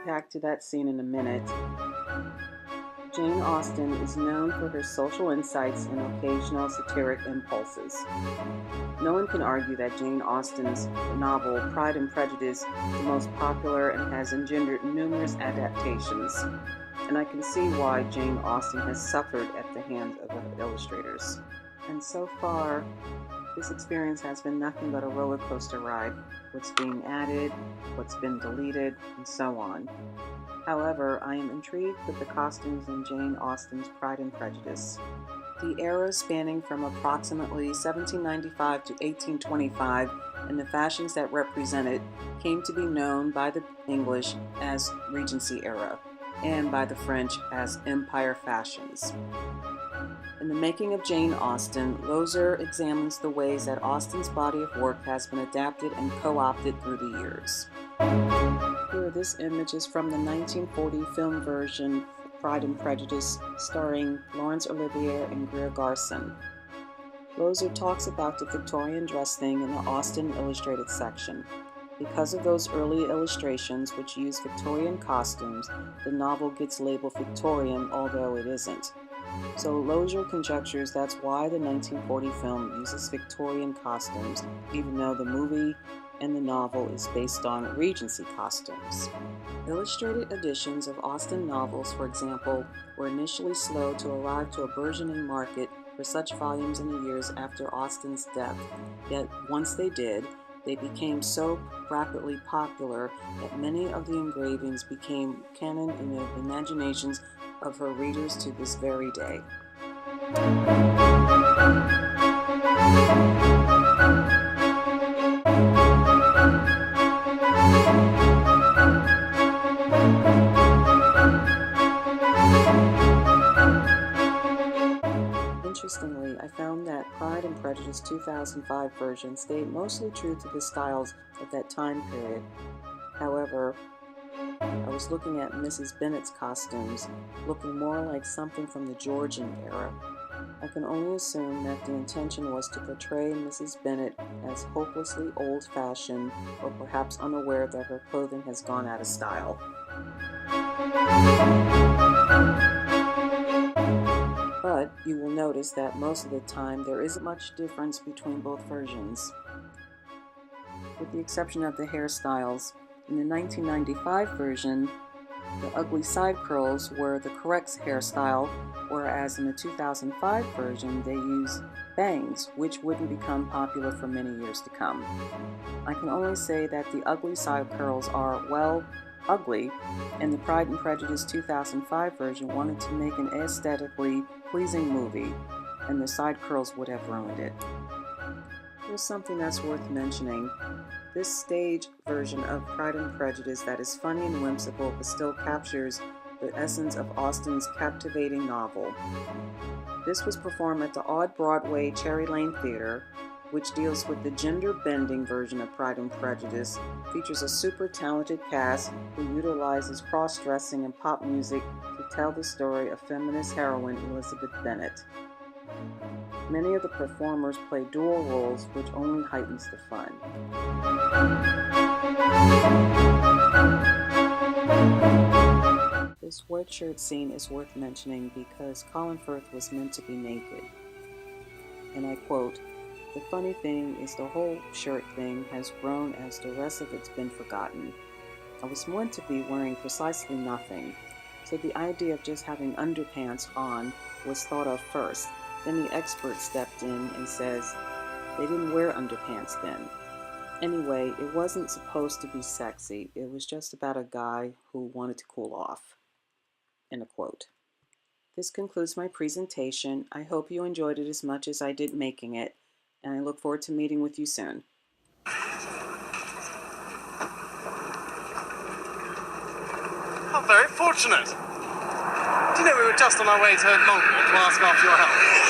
back to that scene in a minute. Jane Austen is known for her social insights and occasional satiric impulses. No one can argue that Jane Austen's novel Pride and Prejudice is the most popular and has engendered numerous adaptations, and I can see why Jane Austen has suffered at the hands of her illustrators. And so far, this experience has been nothing but a roller coaster ride. What's being added, what's been deleted, and so on. However, I am intrigued with the costumes in Jane Austen's Pride and Prejudice. The era spanning from approximately 1795 to 1825 and the fashions that represent it came to be known by the English as Regency era and by the French as Empire fashions. In the making of Jane Austen, Lozer examines the ways that Austen's body of work has been adapted and co-opted through the years. Here, this image is from the 1940 film version Pride and Prejudice, starring Laurence Olivier and Greer Garson. Lozer talks about the Victorian dress thing in the Austen Illustrated section. Because of those early illustrations which use Victorian costumes, the novel gets labeled Victorian, although it isn't. So Lozer conjectures that's why the 1940 film uses Victorian costumes, even though the movie and the novel is based on Regency costumes. Illustrated editions of Austen novels, for example, were initially slow to arrive to a burgeoning market for such volumes in the years after Austen's death, yet once they did, they became so rapidly popular that many of the engravings became canon in the imaginations of her readers to this very day. Interestingly, I found that Pride and Prejudice 2005 version stayed mostly true to the styles of that time period. However, I was looking at Mrs. Bennet's costumes, looking more like something from the Georgian era. I can only assume that the intention was to portray Mrs. Bennet as hopelessly old-fashioned, or perhaps unaware that her clothing has gone out of style. But you will notice that most of the time there isn't much difference between both versions, with the exception of the hairstyles. In the 1995 version, the ugly side curls were the correct hairstyle, whereas in the 2005 version they use bangs, which wouldn't become popular for many years to come. I can only say that the ugly side curls are, well, ugly, and the Pride and Prejudice 2005 version wanted to make an aesthetically pleasing movie, and the side curls would have ruined it. Here's something that's worth mentioning. This stage version of Pride and Prejudice that is funny and whimsical but still captures the essence of Austen's captivating novel. This was performed at the Odd Broadway Cherry Lane Theater, which deals with the gender-bending version of Pride and Prejudice, features a super talented cast who utilizes cross-dressing and pop music to tell the story of feminist heroine Elizabeth Bennet. Many of the performers play dual roles, which only heightens the fun. This white shirt scene is worth mentioning because Colin Firth was meant to be naked. And I quote, "The funny thing is the whole shirt thing has grown as the rest of it's been forgotten. I was meant to be wearing precisely nothing, so the idea of just having underpants on was thought of first. Then the expert stepped in and says, they didn't wear underpants then. Anyway, it wasn't supposed to be sexy. It was just about a guy who wanted to cool off." End of quote. This concludes my presentation. I hope you enjoyed it as much as I did making it, and I look forward to meeting with you soon. How very fortunate! Do you know we were just on our way to Longbourn to ask after your help?